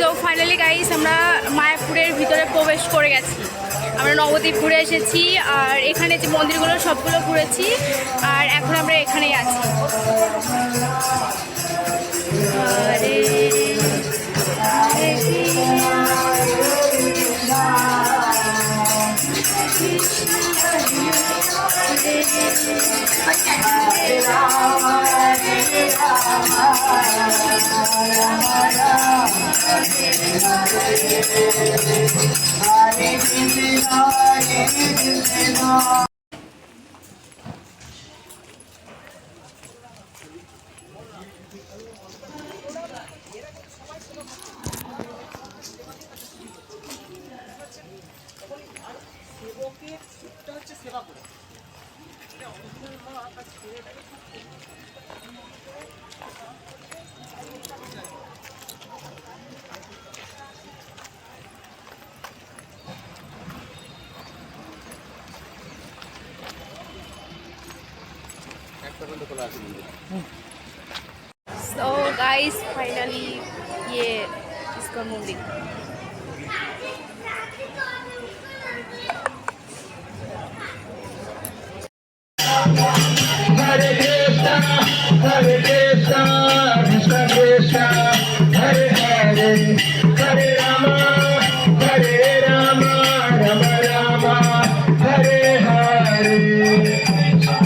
So finally guys আমরা মায়াপুরের ভিতরে প্রবেশ করে গেছি। আমরা নবদ্বীপ ঘুরে এসেছি আর এখানে যে মন্দিরগুলো সবগুলো ঘুরেছি আর এখন আমরা এখানেই আছি। So guys, finally ये इसका मंदिर। Hare Krishna, Hare Krishna, Krishna Krishna, Hare Hare, Hare Rama, Hare Rama, Rama Rama, Hare Hare. Hare